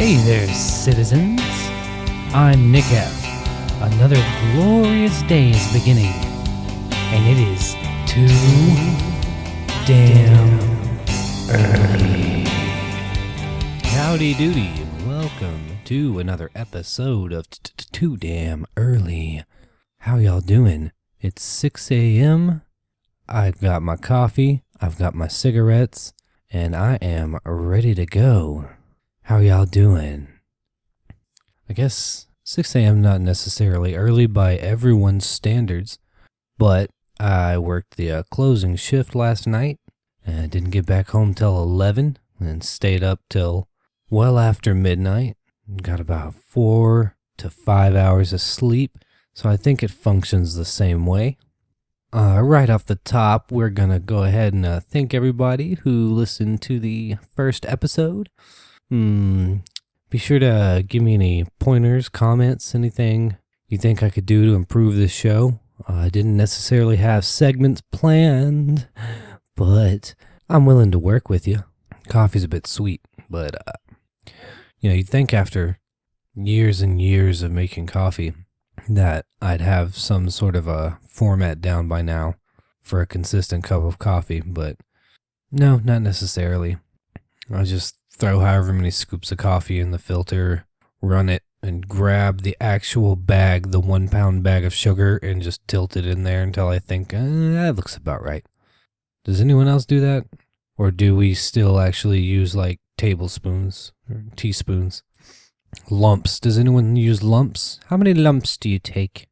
Hey there, citizens. I'm Nick F. Another glorious day is beginning, and it is too damn early. Howdy doody, and welcome to another episode of Too Damn Early. How y'all doing? It's 6 a.m. I've got my coffee, I've got my cigarettes, and I am ready to go. How y'all doing? I guess 6 a.m. not necessarily early by everyone's standards, but I worked the closing shift last night and didn't get back home till 11 and stayed up till well after midnight. Got about 4 to 5 hours of sleep, so I think it functions the same way. Right off the top, we're going to go ahead and thank everybody who listened to the first episode. Be sure to give me any pointers, comments, anything you think I could do to improve this show. I didn't necessarily have segments planned, but I'm willing to work with you. Coffee's a bit sweet, but you'd think after years and years of making coffee that I'd have some sort of a format down by now for a consistent cup of coffee, but no, not necessarily. I just throw however many scoops of coffee in the filter, run it, and grab the actual bag, the 1 pound bag of sugar, and just tilt it in there until I think, that looks about right. Does anyone else do that? Or do we still actually use like tablespoons or teaspoons? Lumps. Does anyone use lumps? How many lumps do you take?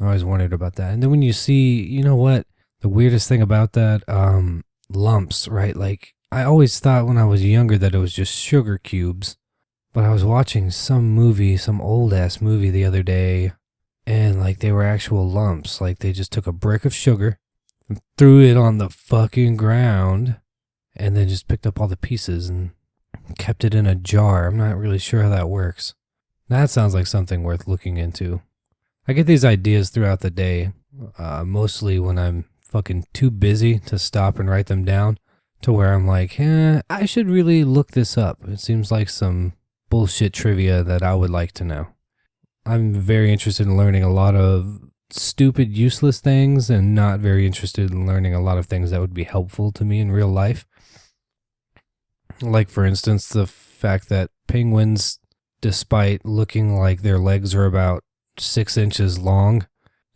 I always wondered about that. And then when you see, you know what? The weirdest thing about that, lumps, right? Like, I always thought when I was younger that it was just sugar cubes. But I was watching some old ass movie the other day, and like they were actual lumps. Like they just took a brick of sugar and threw it on the fucking ground, and then just picked up all the pieces and kept it in a jar. I'm not really sure how that works. That sounds like something worth looking into. I get these ideas throughout the day, mostly when I'm fucking too busy to stop and write them down, to where I'm like, I should really look this up. It seems like some bullshit trivia that I would like to know. I'm very interested in learning a lot of stupid, useless things, and not very interested in learning a lot of things that would be helpful to me in real life. Like, for instance, the fact that penguins, despite looking like their legs are about 6 inches long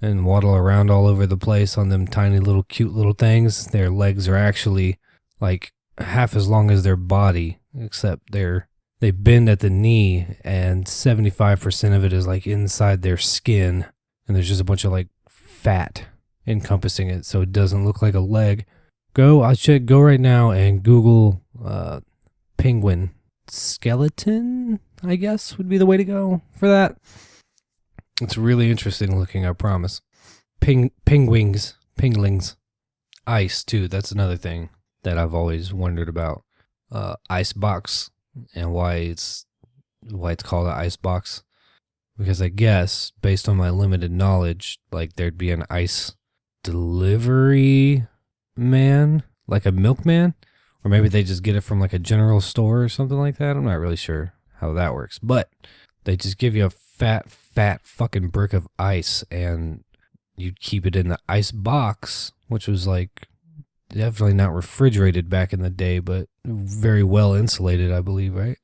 and waddle around all over the place on them tiny little cute little things, their legs are actually like half as long as their body, except they bend at the knee, and 75% of it is like inside their skin, and there's just a bunch of like fat encompassing it, so it doesn't look like a leg. I should go right now and Google penguin skeleton, I guess would be the way to go for that. It's really interesting looking, I promise. Penguins. Ice, too, that's another thing that I've always wondered about. Icebox, and why it's called an icebox. Because I guess, based on my limited knowledge, like there'd be an ice delivery man, like a milkman, or maybe they just get it from like a general store or something like that. I'm not really sure how that works, but they just give you a fat fucking brick of ice, and you'd keep it in the ice box, which was like definitely not refrigerated back in the day, but very well insulated, I believe, right?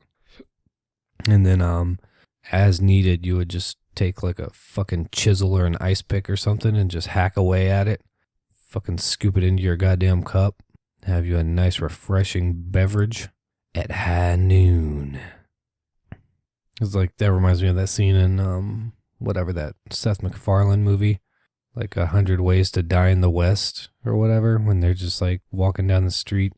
And then as needed, you would just take like a fucking chisel or an ice pick or something and just hack away at it, fucking scoop it into your goddamn cup, have you a nice refreshing beverage at high noon. It's like, that reminds me of that scene in whatever, that Seth MacFarlane movie, like 100 Ways to Die in the West or whatever, when they're just like walking down the street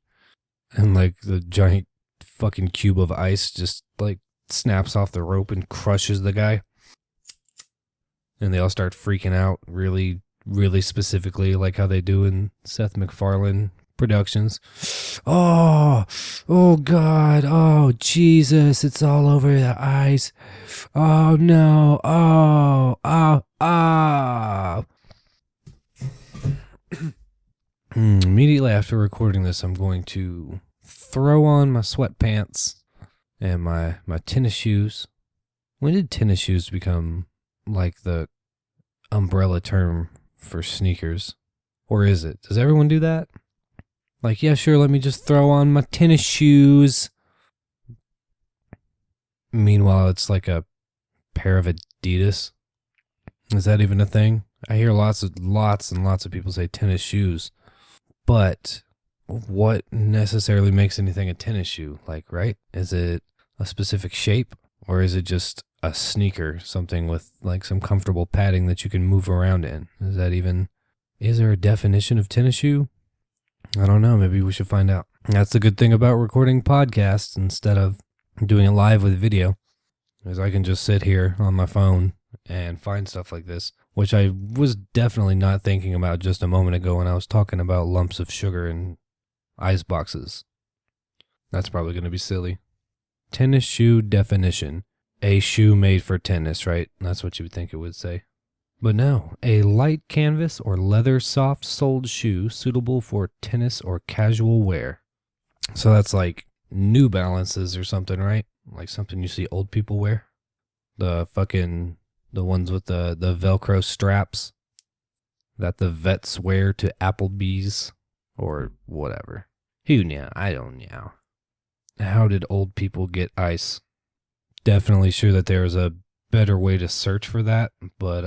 and like the giant fucking cube of ice just like snaps off the rope and crushes the guy, and they all start freaking out really, really specifically, like how they do in Seth MacFarlane productions. Oh God, oh Jesus, it's all over the ice. Oh no, Immediately after recording this, I'm going to throw on my sweatpants, and my tennis shoes. When did tennis shoes become like the umbrella term for sneakers? Or is it? Does everyone do that? Like, yeah, sure, let me just throw on my tennis shoes. Meanwhile, it's like a pair of Adidas. Is that even a thing? I hear lots and lots of people say tennis shoes. But what necessarily makes anything a tennis shoe? Like, right? Is it a specific shape? Or is it just a sneaker? Something with like some comfortable padding that you can move around in? Is there a definition of tennis shoe? I don't know. Maybe we should find out. That's the good thing about recording podcasts instead of doing it live with video, is I can just sit here on my phone and find stuff like this, which I was definitely not thinking about just a moment ago when I was talking about lumps of sugar in ice boxes. That's probably going to be silly. Tennis shoe definition. A shoe made for tennis, right? That's what you would think it would say. But no, a light canvas or leather soft-soled shoe suitable for tennis or casual wear. So that's like New Balances or something, right? Like something you see old people wear. The ones with the Velcro straps that the vets wear to Applebee's or whatever. Who knew? I don't know. How did old people get ice? Definitely sure that there is a better way to search for that, but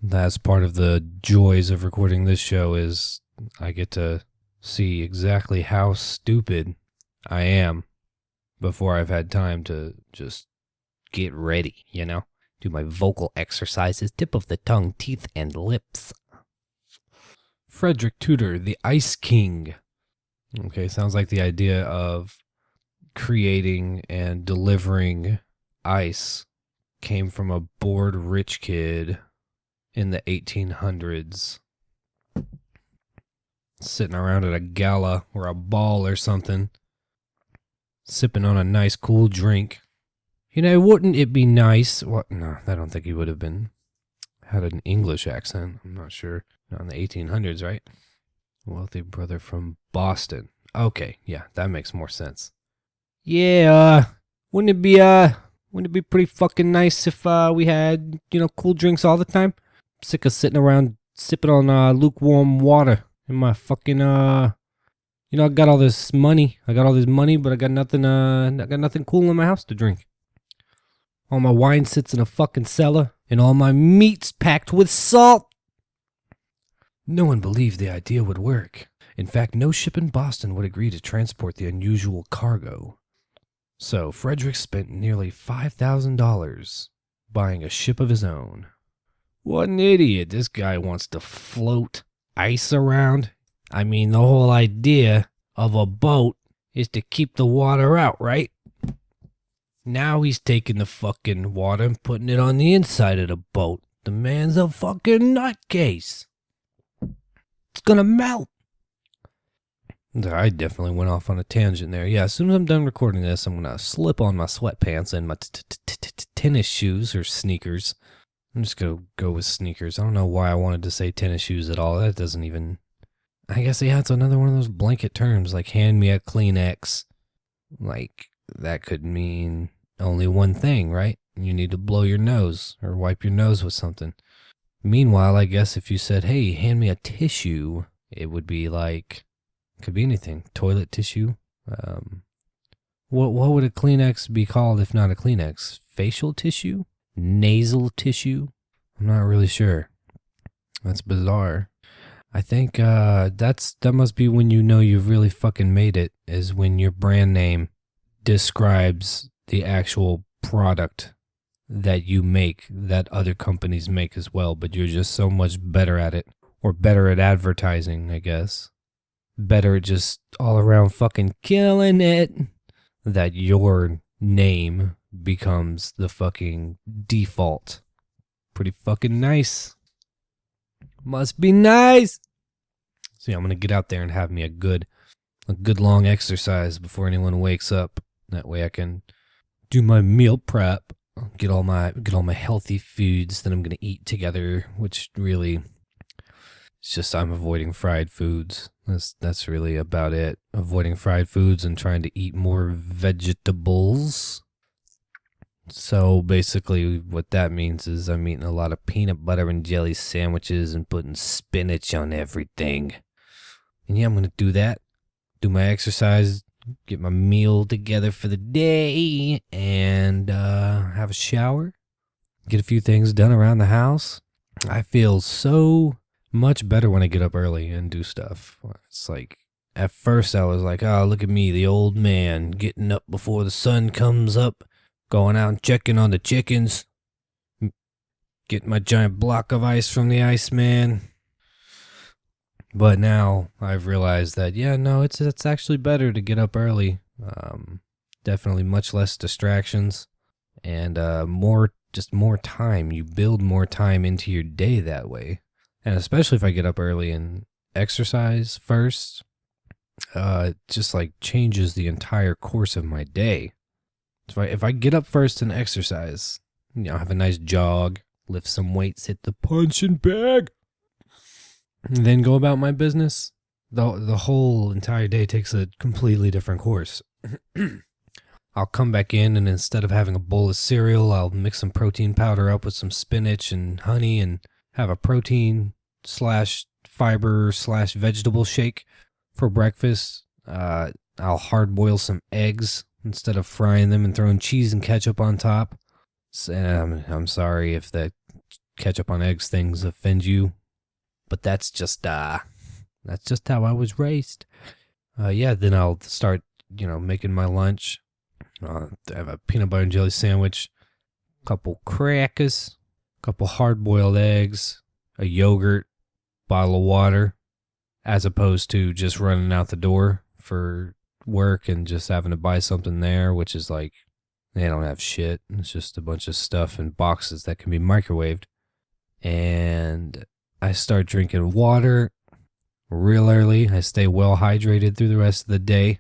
that's part of the joys of recording this show is I get to see exactly how stupid I am before I've had time to just get ready, you know? Do my vocal exercises, tip of the tongue, teeth, and lips. Frederick Tudor, the Ice King. Okay, sounds like the idea of creating and delivering ice came from a bored rich kid in the 1800s sitting around at a gala or a ball or something, sipping on a nice cool drink. You know, wouldn't it be nice? What? No, I don't think he would have had an English accent. I'm not sure. Not in the 1800s, right? Wealthy brother from Boston. Okay, yeah, that makes more sense. Yeah, wouldn't it be pretty fucking nice if we had, cool drinks all the time? I'm sick of sitting around sipping on lukewarm water in my fucking I got all this money. But I got nothing cool in my house to drink. All my wine sits in a fucking cellar, and all my meat's packed with salt. No one believed the idea would work. In fact, no ship in Boston would agree to transport the unusual cargo. So Frederick spent nearly $5,000 buying a ship of his own. What an idiot. This guy wants to float ice around. I mean, the whole idea of a boat is to keep the water out, right? Now he's taking the fucking water and putting it on the inside of the boat. The man's a fucking nutcase. It's gonna melt. I definitely went off on a tangent there. Yeah, as soon as I'm done recording this, I'm gonna slip on my sweatpants and my tennis shoes or sneakers. I'm just gonna go with sneakers. I don't know why I wanted to say tennis shoes at all. That doesn't even... I guess, yeah, it's another one of those blanket terms, like hand me a Kleenex. Like, that could mean only one thing, right? You need to blow your nose or wipe your nose with something. Meanwhile, I guess if you said, hey, hand me a tissue, it would be like, could be anything. Toilet tissue. What would a Kleenex be called if not a Kleenex? Facial tissue? Nasal tissue? I'm not really sure. That's bizarre. I think that must be when you know you've really fucking made it, is when your brand name describes the actual product that you make that other companies make as well, but you're just so much better at it, or better at advertising, I guess. Better at just all around fucking killing it, that your name becomes the fucking default. Pretty fucking nice. Must be nice. So yeah, I'm gonna get out there and have me a good long exercise before anyone wakes up. That way I can do my meal prep, get all my healthy foods that I'm gonna eat together, which really, it's just I'm avoiding fried foods. That's really about it. Avoiding fried foods and trying to eat more vegetables. So basically what that means is I'm eating a lot of peanut butter and jelly sandwiches and putting spinach on everything. And yeah, I'm going to do that. Do my exercise, get my meal together for the day, and have a shower. Get a few things done around the house. I feel so much better when I get up early and do stuff. It's like, at first I was like, oh, look at me, the old man, getting up before the sun comes up, going out and checking on the chickens, getting my giant block of ice from the Iceman. But now I've realized that, yeah, no, it's actually better to get up early. Definitely much less distractions and more time. You build more time into your day that way. And especially if I get up early and exercise first, it just like changes the entire course of my day. If I get up first and exercise, have a nice jog, lift some weights, hit the punching bag, and then go about my business, the whole entire day takes a completely different course. I'll come back in, and instead of having a bowl of cereal, I'll mix some protein powder up with some spinach and honey and have a protein / fiber / vegetable shake for breakfast. I'll hard boil some eggs instead of frying them and throwing cheese and ketchup on top. I'm sorry if that ketchup on eggs things offend you, but that's just how I was raised. Then I'll start, making my lunch. I have a peanut butter and jelly sandwich, a couple crackers, a couple hard-boiled eggs, a yogurt, bottle of water, as opposed to just running out the door for work and just having to buy something there, which is like, they don't have shit. It's just a bunch of stuff in boxes that can be microwaved. And I start drinking water real early. I stay well hydrated through the rest of the day.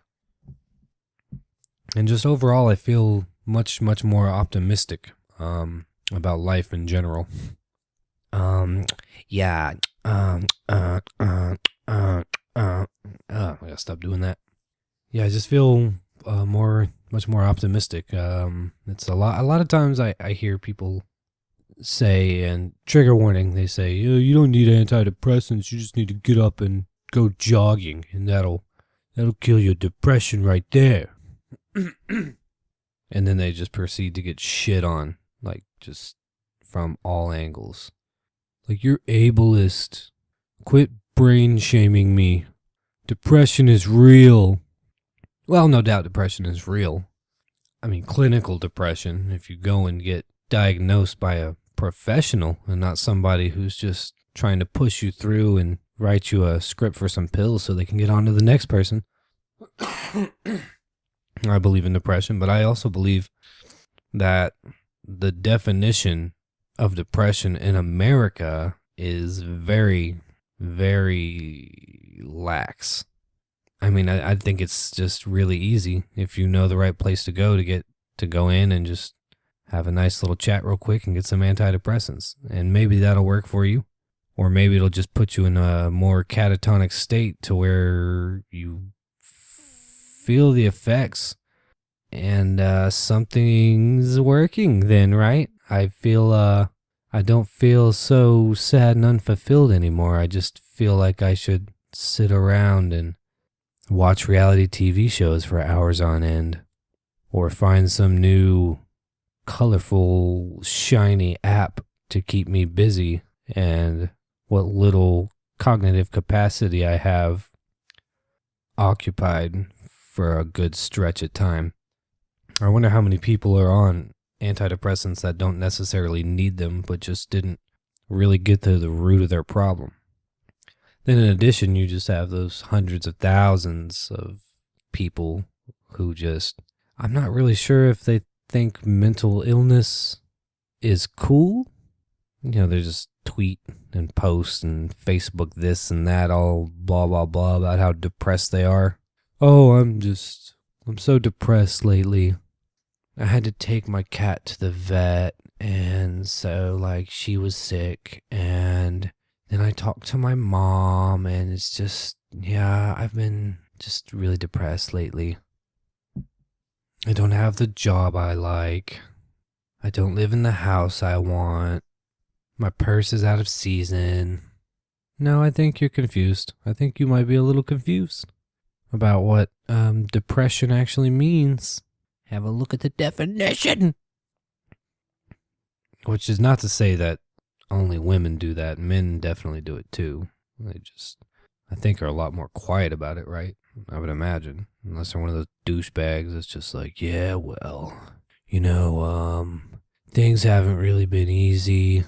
And just overall, I feel much, much more optimistic about life in general. I gotta stop doing that. Yeah, I just feel much more optimistic. It's a lot of times I hear people say, and trigger warning, they say, you don't need antidepressants, you just need to get up and go jogging, and that'll kill your depression right there. And then they just proceed to get shit on, like, just from all angles. Like, you're ableist. Quit brain shaming me. Depression is real. Well, no doubt depression is real. I mean, clinical depression, if you go and get diagnosed by a professional and not somebody who's just trying to push you through and write you a script for some pills so they can get on to the next person. I believe in depression, but I also believe that the definition of depression in America is very, very lax. I mean, I think it's just really easy if you know the right place to go to go in and just have a nice little chat real quick and get some antidepressants. And maybe that'll work for you. Or maybe it'll just put you in a more catatonic state to where you feel the effects and something's working then, right? I don't feel so sad and unfulfilled anymore. I just feel like I should sit around and watch reality TV shows for hours on end, or find some new colorful, shiny app to keep me busy, and what little cognitive capacity I have occupied for a good stretch of time. I wonder how many people are on antidepressants that don't necessarily need them, but just didn't really get to the root of their problem. Then in addition, you just have those hundreds of thousands of people who I'm not really sure if they think mental illness is cool. They just tweet and post and Facebook this and that, all blah, blah, blah about how depressed they are. Oh, I'm so depressed lately. I had to take my cat to the vet, and so, she was sick, and then I talked to my mom, and it's just, yeah, I've been just really depressed lately. I don't have the job I like. I don't live in the house I want. My purse is out of season. No, I think you're confused. I think you might be a little confused about what depression actually means. Have a look at the definition. Which is not to say that only women do that. Men definitely do it too. They just, I think, are a lot more quiet about it, right? I would imagine. Unless they're one of those douchebags that's just like, yeah, well, things haven't really been easy.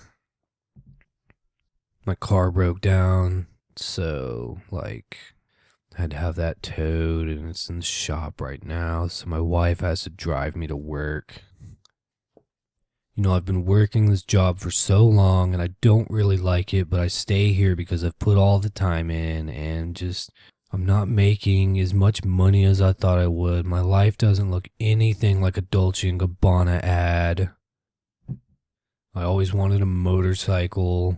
My car broke down, so, I had to have that towed, and it's in the shop right now, so my wife has to drive me to work. I've been working this job for so long, and I don't really like it, but I stay here because I've put all the time in, and I'm not making as much money as I thought I would. My life doesn't look anything like a Dolce & Gabbana ad. I always wanted a motorcycle.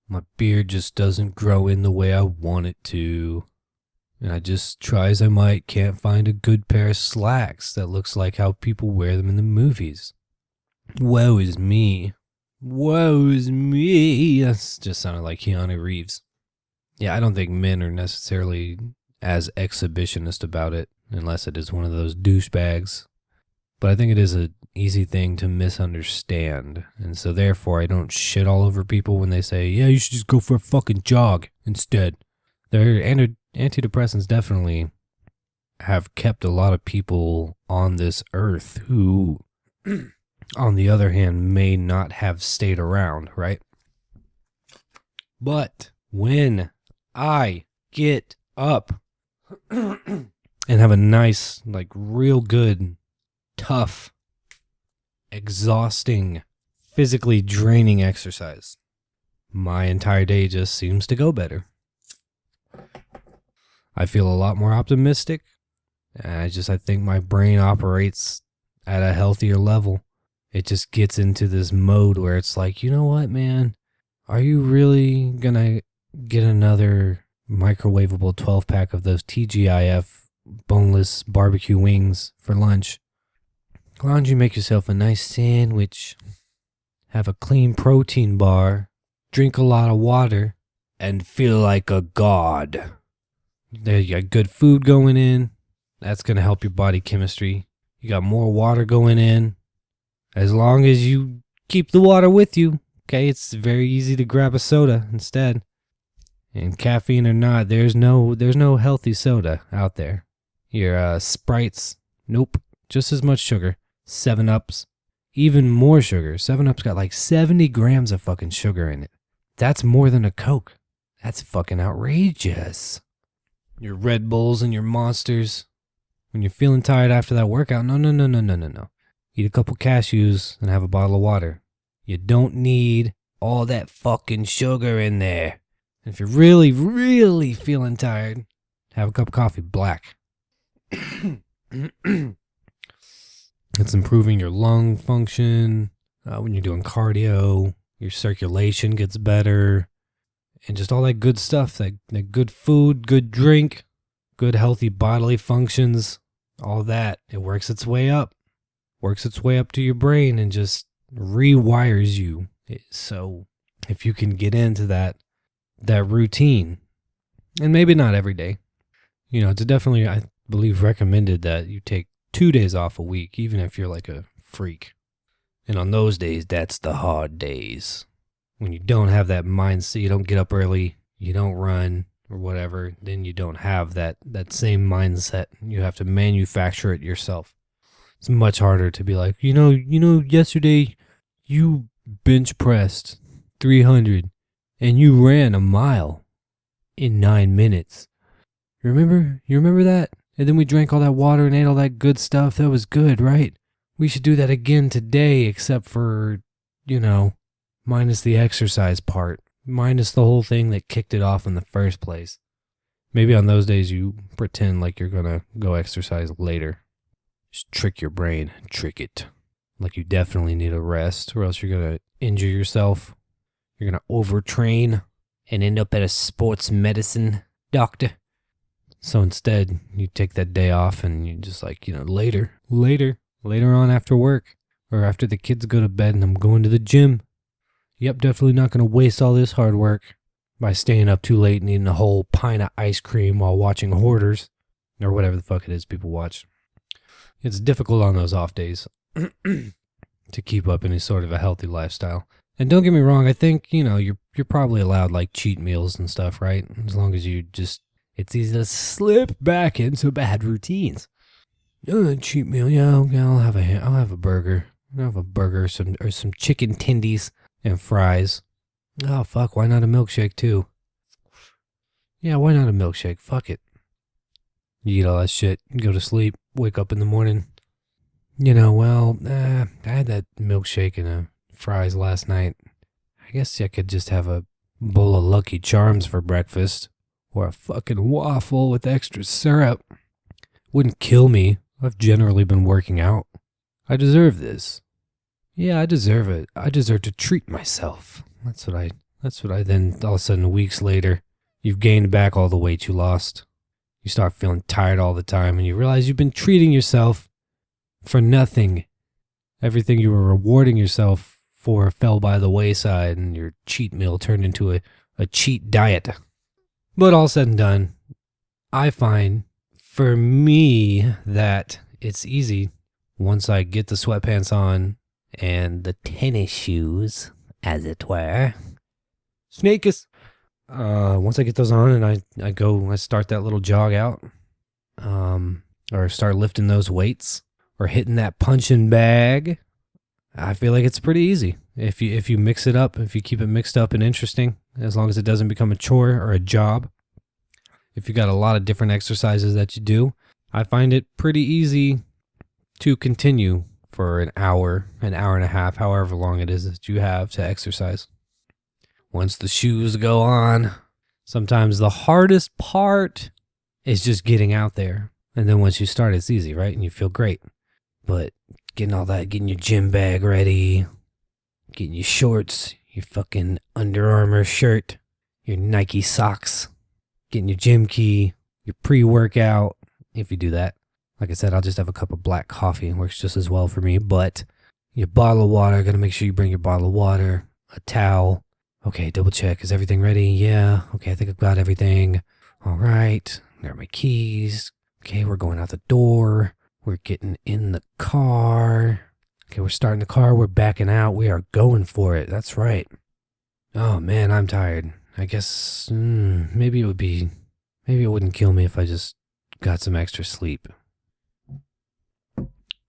My beard just doesn't grow in the way I want it to. And I just try as I might, can't find a good pair of slacks that looks like how people wear them in the movies. Woe is me. Woe is me. That just sounded like Keanu Reeves. Yeah, I don't think men are necessarily as exhibitionist about it, unless it is one of those douchebags. But I think it is an easy thing to misunderstand. And so therefore, I don't shit all over people when they say, yeah, you should just go for a fucking jog instead. Their antidepressants definitely have kept a lot of people on this earth who, on the other hand, may not have stayed around, right? But when I get up and have a nice, real good, tough, exhausting, physically draining exercise, my entire day just seems to go better. I feel a lot more optimistic. I think my brain operates at a healthier level. It just gets into this mode where it's like, you know what, man? Are you really gonna get another microwavable 12-pack of those TGIF boneless barbecue wings for lunch? Why don't you make yourself a nice sandwich, have a clean protein bar, drink a lot of water, and feel like a god? There you got good food going in. That's going to help your body chemistry. You got more water going in. As long as you keep the water with you, okay? It's very easy to grab a soda instead. And caffeine or not, there's no healthy soda out there. Your Sprites, nope, just as much sugar. 7-Ups, even more sugar. 7-Up's got 70 grams of fucking sugar in it. That's more than a Coke. That's fucking outrageous. Your Red Bulls and your Monsters. When you're feeling tired after that workout, no. Eat a couple cashews and have a bottle of water. You don't need all that fucking sugar in there. And if you're really, really feeling tired, have a cup of coffee black. It's improving your lung function. When you're doing cardio, your circulation gets better. And just all that good stuff, that good food, good drink, good healthy bodily functions, all that, it works its way up. Works its way up to your brain and just rewires you. So if you can get into that routine, and maybe not every day, it's definitely, I believe, recommended that you take 2 days off a week, even if you're like a freak. And on those days, that's the hard days. When you don't have that mindset, you don't get up early, you don't run or whatever, then you don't have that same mindset. You have to manufacture it yourself. It's much harder to be like, yesterday you bench pressed 300 and you ran a mile in 9 minutes. You remember that? And then we drank all that water and ate all that good stuff. That was good, right? We should do that again today, except for, minus the exercise part, minus the whole thing that kicked it off in the first place. Maybe on those days you pretend like you're going to go exercise later. Just trick your brain, trick it. Like you definitely need a rest, or else you're going to injure yourself. You're going to overtrain and end up at a sports medicine doctor. So instead, you take that day off and you just like, later on after work or after the kids go to bed and I'm going to the gym. Yep, definitely not going to waste all this hard work by staying up too late and eating a whole pint of ice cream while watching Hoarders or whatever the fuck it is people watch. It's difficult on those off days to keep up any sort of a healthy lifestyle. And don't get me wrong, I think, you're probably allowed like cheat meals and stuff, right? As long as it's easy to slip back into bad routines. Cheat meal, yeah, okay, I'll have a burger. I'll have a burger or some chicken tendies and fries. Oh, fuck, why not a milkshake too? Yeah, why not a milkshake? Fuck it. You eat all that shit, go to sleep, wake up in the morning. I had that milkshake and a fries last night. I guess I could just have a bowl of Lucky Charms for breakfast. Or a fucking waffle with extra syrup. Wouldn't kill me. I've generally been working out. I deserve this. Yeah, I deserve it. I deserve to treat myself. That's what I then, all of a sudden, weeks later, you've gained back all the weight you lost. You start feeling tired all the time and you realize you've been treating yourself for nothing. Everything you were rewarding yourself for fell by the wayside and your cheat meal turned into a cheat diet. But all said and done, I find for me that it's easy once I get the sweatpants on and the tennis shoes, as it were. Sneakers. Once I get those on and I start that little jog out, or start lifting those weights or hitting that punching bag, I feel like it's pretty easy. If you mix it up, if you keep it mixed up and interesting, as long as it doesn't become a chore or a job. If you got a lot of different exercises that you do, I find it pretty easy to continue for an hour and a half, however long it is that you have to exercise. Once the shoes go on, sometimes the hardest part is just getting out there. And then once you start, it's easy, right? And you feel great. But getting your gym bag ready, getting your shorts, your fucking Under Armour shirt, your Nike socks, getting your gym key, your pre-workout, if you do that. Like I said, I'll just have a cup of black coffee. It works just as well for me. But your bottle of water, got to make sure you bring your bottle of water, a towel. Okay, double check. Is everything ready? Yeah. Okay, I think I've got everything. All right. There are my keys. Okay, we're going out the door. We're getting in the car. Okay, we're starting the car. We're backing out. We are going for it. That's right. Oh, man, I'm tired. I guess maybe it wouldn't kill me if I just got some extra sleep.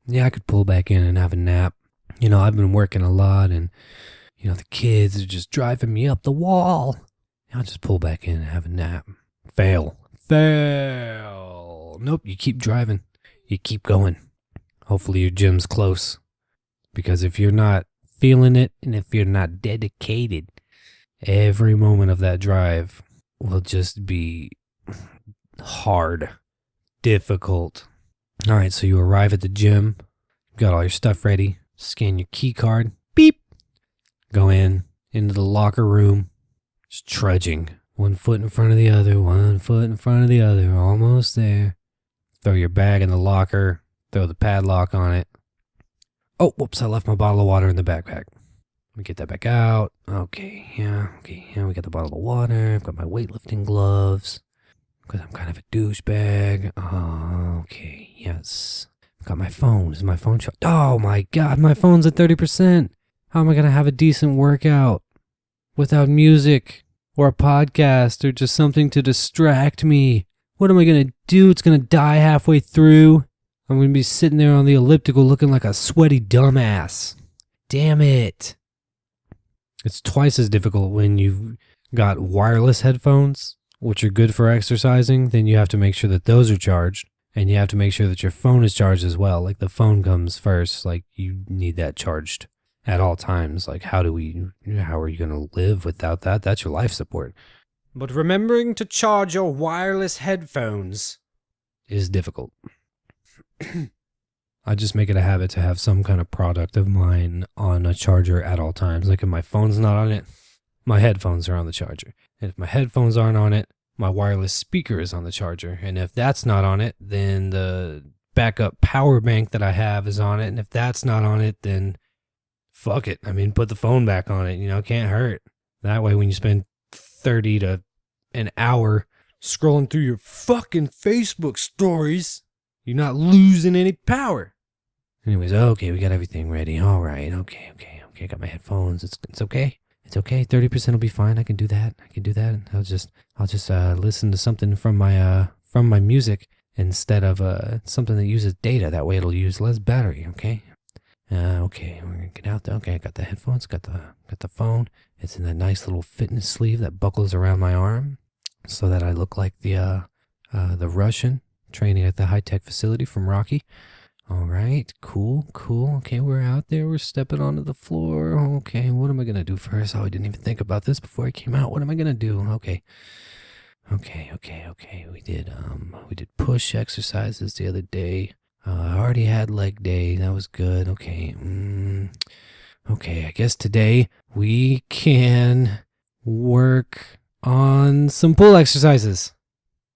Yeah, I could pull back in and have a nap. I've been working a lot and, the kids are just driving me up the wall. I'll just pull back in and have a nap. Fail. Nope, you keep driving. You keep going. Hopefully your gym's close. Because if you're not feeling it and if you're not dedicated, every moment of that drive will just be hard, difficult. All right, so you arrive at the gym, got all your stuff ready, scan your key card, beep, go into the locker room, just trudging, 1 foot in front of the other, 1 foot in front of the other, almost there. Throw your bag in the locker, throw the padlock on it. Oh, whoops, I left my bottle of water in the backpack. Let me get that back out. Okay, yeah, we got the bottle of water. I've got my weightlifting gloves because I'm kind of a douchebag. Okay, yes. I've got my phone. Is my phone charged? Oh my God, my phone's at 30%. How am I going to have a decent workout without music or a podcast or just something to distract me? What am I going to do? It's going to die halfway through. I'm going to be sitting there on the elliptical looking like a sweaty dumbass. Damn it. It's twice as difficult when you've got wireless headphones, which are good for exercising. Then you have to make sure that those are charged. And you have to make sure that your phone is charged as well. Like the phone comes first. Like you need that charged at all times. Like how are you going to live without that? That's your life support. But remembering to charge your wireless headphones is difficult. I just make it a habit to have some kind of product of mine on a charger at all times. Like if my phone's not on it, my headphones are on the charger. And if my headphones aren't on it, my wireless speaker is on the charger. And if that's not on it, then the backup power bank that I have is on it. And if that's not on it, then fuck it. I mean, put the phone back on it, can't hurt. That way, when you spend 30 to an hour scrolling through your fucking Facebook stories, you're not losing any power. Anyways, okay, we got everything ready. All right, okay. I got my headphones. It's okay. It's okay. 30% will be fine. I can do that. I'll just listen to something from my music instead of something that uses data. That way, it'll use less battery. Okay. Okay, we're gonna get out there. Okay, I got the headphones, got the phone. It's in that nice little fitness sleeve that buckles around my arm, so that I look like the Russian training at the high-tech facility from Rocky. All right, cool. Okay, we're out there. We're stepping onto the floor. Okay, what am I gonna do first? Oh, I didn't even think about this before I came out. What am I gonna do? Okay. We did push exercises the other day. I already had leg day. That was good. Okay. Okay, I guess today we can work on some pull exercises.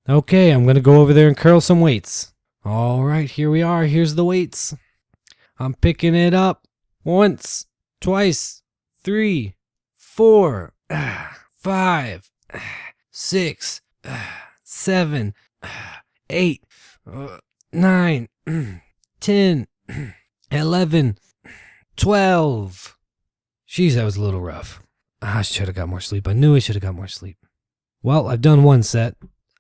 Okay, I'm going to go over there and curl some weights. All right, here we are. Here's the weights. I'm picking it up. Once, twice, 3, 4, 5, 6, 7, 8, 9, 10, 11, 12. Jeez, that was a little rough. I should have got more sleep. I knew I should have got more sleep. Well, I've done one set.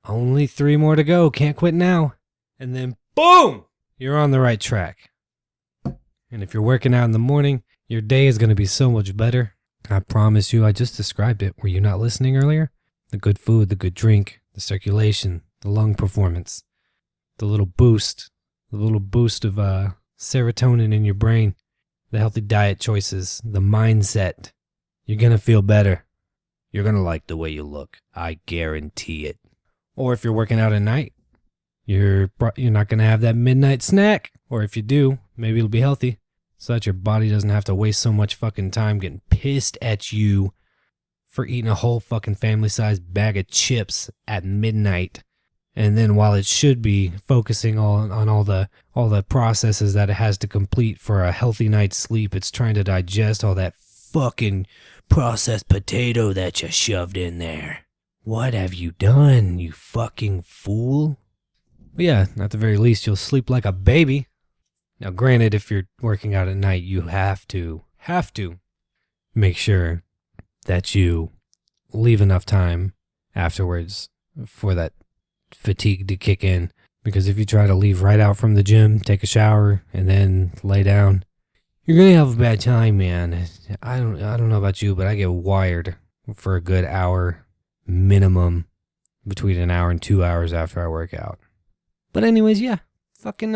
Only 3 more to go. Can't quit now. And then, boom! You're on the right track. And if you're working out in the morning, your day is going to be so much better. I promise you, I just described it. Were you not listening earlier? The good food, the good drink, the circulation, the lung performance, the little boost of serotonin in your brain, the healthy diet choices, the mindset. You're going to feel better. You're going to like the way you look. I guarantee it. Or if you're working out at night, you're not going to have that midnight snack. Or if you do, maybe it'll be healthy so that your body doesn't have to waste so much fucking time getting pissed at you for eating a whole fucking family-sized bag of chips at midnight. And then while it should be focusing on all the processes that it has to complete for a healthy night's sleep, it's trying to digest all that fucking processed potato that you shoved in there. What have you done, you fucking fool? But yeah, at the very least, you'll sleep like a baby. Now, granted, if you're working out at night, you have to make sure that you leave enough time afterwards for that fatigue to kick in. Because if you try to leave right out from the gym, take a shower, and then lay down, you're gonna have a bad time, man. I don't know about you, but I get wired for a good hour minimum, between an hour and 2 hours after I work out. But anyways, yeah, fucking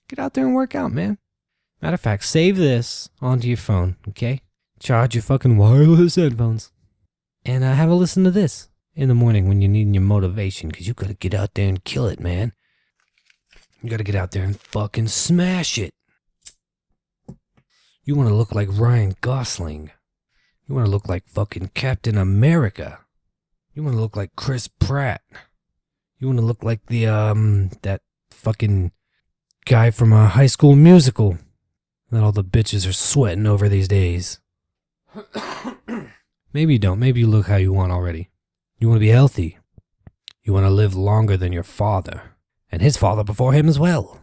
get out there and work out, man. Matter of fact, save this onto your phone, okay? Charge your fucking wireless headphones, and have a listen to this in the morning when you're needing your motivation, because you gotta get out there and kill it, man. You gotta get out there and fucking smash it. You want to look like Ryan Gosling. You want to look like fucking Captain America. You want to look like Chris Pratt. You want to look like the that fucking guy from a High School Musical that all the bitches are sweating over these days. Maybe you don't. Maybe you look how you want already. You want to be healthy. You want to live longer than your father. And his father before him as well.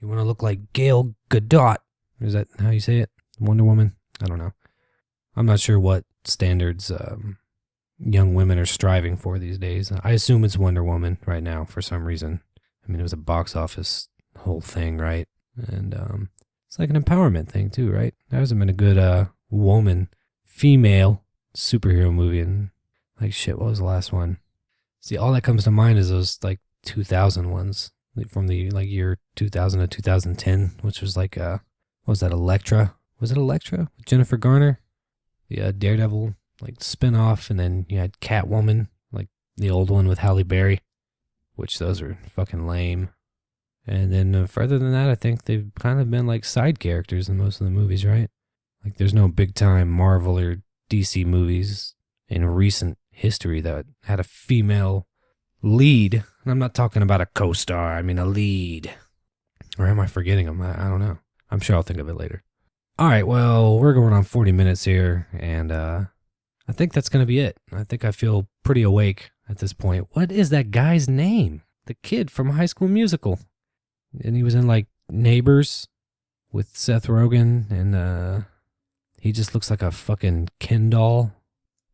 You want to look like Gail Gadot. Is that how you say it? Wonder Woman? I don't know. I'm not sure what standards young women are striving for these days. I assume it's Wonder Woman right now for some reason. I mean, it was a box office whole thing, right? And it's like an empowerment thing too, right? There hasn't been a good female superhero movie in, like, shit, what was the last one? See, all that comes to mind is those, like, 2000 ones, like, from the, like, year 2000 to 2010, which was like, what was that, Elektra? Was it Elektra? With Jennifer Garner? The Daredevil, like, spin-off, and then you had Catwoman, like, the old one with Halle Berry, which those are fucking lame. And then further than that, I think they've kind of been, like, side characters in most of the movies, right? Like, there's no big-time Marvel or DC movies in recent history that had a female lead. And I'm not talking about a co-star. I mean a lead. Or am I forgetting them? I don't know. I'm sure I'll think of it later. All right, well, we're going on 40 minutes here, and I think that's going to be it. I think I feel pretty awake at this point. What is that guy's name? The kid from High School Musical. And he was in, like, Neighbors with Seth Rogen, and he just looks like a fucking Ken doll.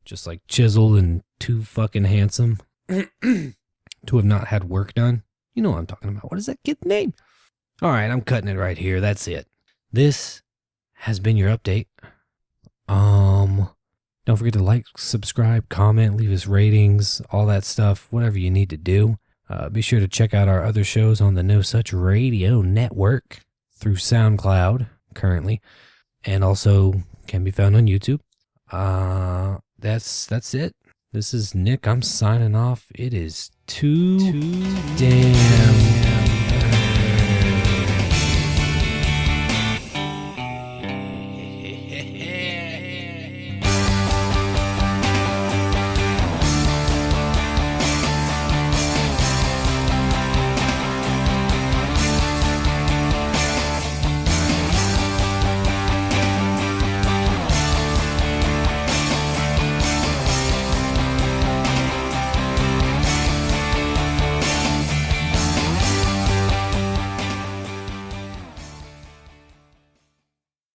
Just, like, chiseled and too fucking handsome to have not had work done. You know what I'm talking about. What is that kid's name? All right, I'm cutting it right here. That's it. This has been your update. Don't forget to like, subscribe, comment, leave us ratings, all that stuff, whatever you need to do. Be sure to check out our other shows on the No Such Radio Network through SoundCloud currently, and also can be found on YouTube. That's it. This is Nick. I'm signing off. It is too damn